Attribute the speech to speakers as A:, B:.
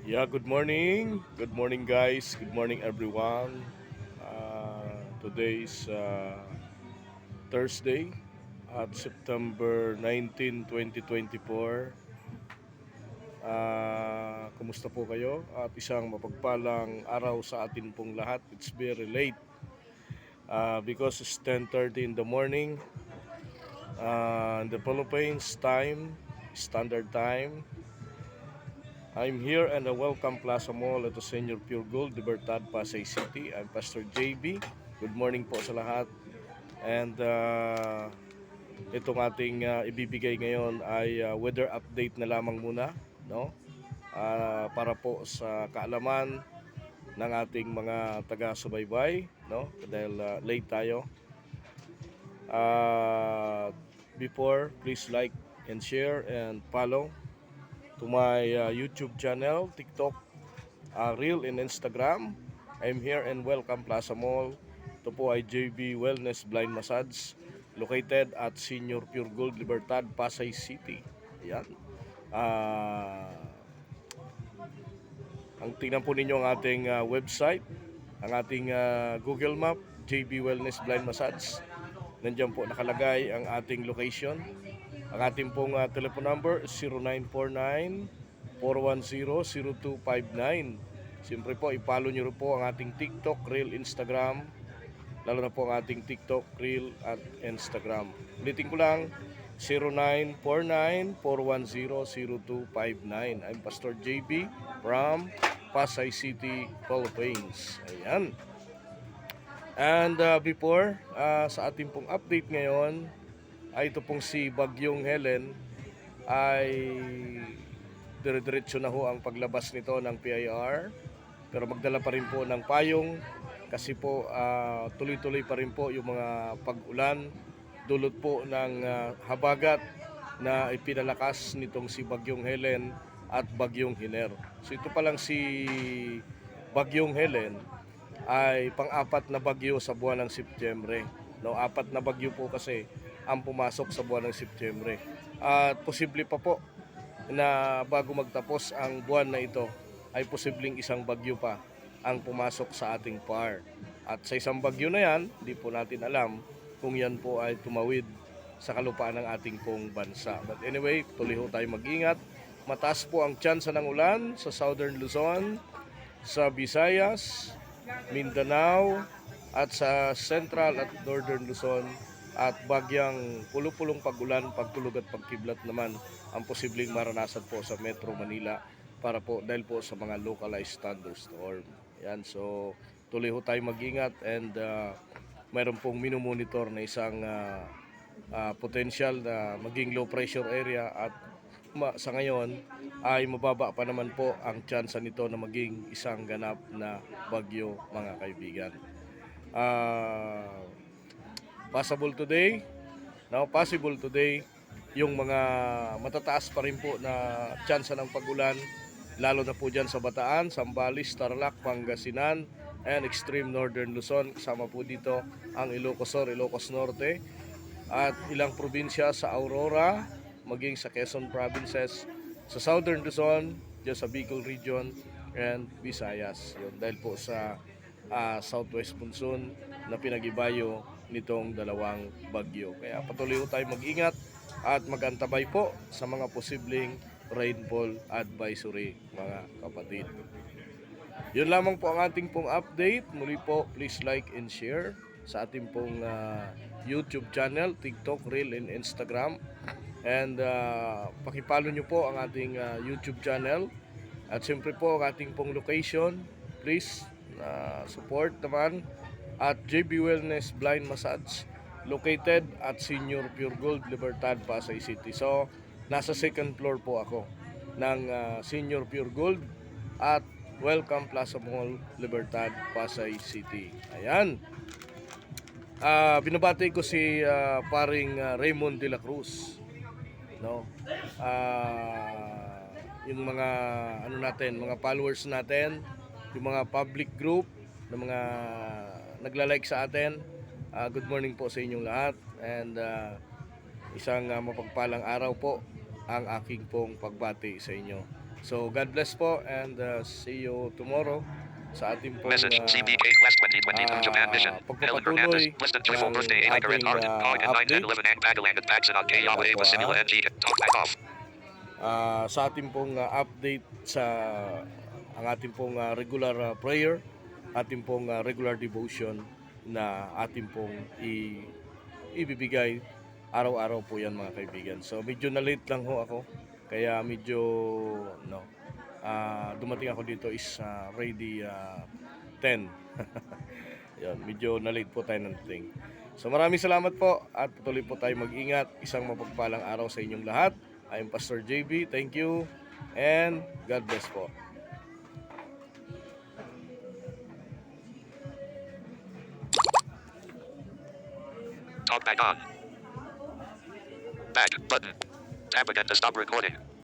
A: Yeah, good morning. Good morning, guys. Good morning, everyone. Today is Thursday at September 19, 2024. Kumusta po kayo? At isang mapagpalang araw sa atin pong lahat. It's very late because it's 10:30 in the morning. In the Philippines time, standard time. I'm here and I welcome Plaza Mall at the Senior Pure Gold, Libertad, Pasay City. I'm Pastor JB. Good morning po sa lahat. And itong ating ibibigay ngayon ay weather update na lamang muna, no? Para po sa kaalaman ng ating mga taga-subaybay, no? Dahil late tayo. Uh, Before, please like and share and follow to my YouTube channel, TikTok, Reel in Instagram. I'm here in Welcome Plaza Mall. Ito po ay JB Wellness Blind Massage located at Senior Pure Gold Libertad, Pasay City. Ayan. Ah, ang tingnan po ninyo ang ating website, ang ating Google Map, JB Wellness Blind Massage. Nandiyan po nakalagay ang ating location. Ang ating pong telephone number is 0949-410-0259. Siyempre po, i-follow nyo po ang ating TikTok, Reel, Instagram. Lalo na po ang ating TikTok, Reel at Instagram. Ulitin ko lang, 0949-410-0259. I'm Pastor JB from Pasay City, Philippines. Ayan. And before, sa ating pong update ngayon, ay ito pong si Bagyong Helen ay dire-diretso na ho ang paglabas nito ng PIR, pero magdala pa rin po ng payong kasi po tuloy-tuloy pa rin po yung mga pag-ulan dulot po ng habagat na ipinalakas nitong si Bagyong Helen at Bagyong Hiner. So ito pa lang si Bagyong Helen ay pang-apat na bagyo sa buwan ng Setyembre. No, apat na bagyo po kasi ang pumasok sa buwan ng Setyembre. At posible pa po na bago magtapos ang buwan na ito ay posibleng isang bagyo pa ang pumasok sa ating PAR. At sa isang bagyo na yan, hindi po natin alam kung yan po ay tumawid sa kalupaan ng ating pong bansa. But anyway, tuloy ho tayo mag-ingat. Mataas po ang tsansa ng ulan sa Southern Luzon, sa Visayas, Mindanao at sa Central at Northern Luzon, at bagyang pulupulong pag-ulan, pagtulog at pagkiblat naman ang posibleng maranasan po sa Metro Manila para po dahil po sa mga localized thunderstorm. Yan, so tuloy ho tayo mag-ingat and mayroon pong minumonitor na isang potential na maging low pressure area at sa ngayon ay mababa pa naman po ang tsansa nito na maging isang ganap na bagyo, mga kaibigan. Possible today yung mga matataas pa rin po na tsansa ng pagulan, lalo na po dyan sa Bataan, Zambales, Tarlac, Pangasinan, and extreme northern Luzon. Kasama po dito ang Ilocos Sur, Ilocos Norte, at ilang probinsya sa Aurora, maging sa Quezon provinces, sa Southern Luzon, dyan sa Bicol region, and Visayas. Yun, dahil po sa southwest monsoon na pinag-ibayo nitong dalawang bagyo. Kaya patuloy tayo mag-ingat at mag-antabay po sa mga posibleng rainfall advisory, mga kapatid. Yun lamang po ang ating pong update. Muli po, please like and share sa ating pong YouTube channel, TikTok, Reel, and Instagram. And pakipalo nyo po ang ating YouTube channel. At siyempre po ang ating pong location, please support naman at JB Wellness Blind Massage located at Senior Pure Gold, Libertad, Pasay City. So, nasa second floor po ako ng Senior Pure Gold at Welcome Plaza Mall, Libertad, Pasay City. Ayan. Binabati ko si paring Raymond de la Cruz, no? Yung mga mga followers natin, yung mga public group na mga nagla-like sa atin. Good morning po sa inyong lahat and isang mapagpalang araw po ang aking pong pagbati sa inyo. So God bless po and see you tomorrow sa ating pong
B: Message CBK Class 2022 Japan Mission. Helen Hernandez,
A: pagpapatuloy
B: Blessed Joyful
A: ng
B: Birthday, Iger and
A: ating
B: Heart, Cog and 9 10
A: update
B: 11 Ang Pagalang at Bagsanog Kayawa Eva Simula NG. Talk back off.
A: sa ating pong update sa ang ating pong regular prayer, ating pong regular devotion na ating pong ibibigay araw-araw po yan mga kaibigan. So medyo na late lang ho ako, kaya medyo no, dumating ako dito is ready 10. Yan, medyo na late po tayo ng dating. So maraming salamat po at patuloy po tayo mag-ingat. Isang mapagpalang araw sa inyong lahat. I am Pastor JB. Thank you and God bless po.
B: Talk back on. Back button. Tap again to stop recording.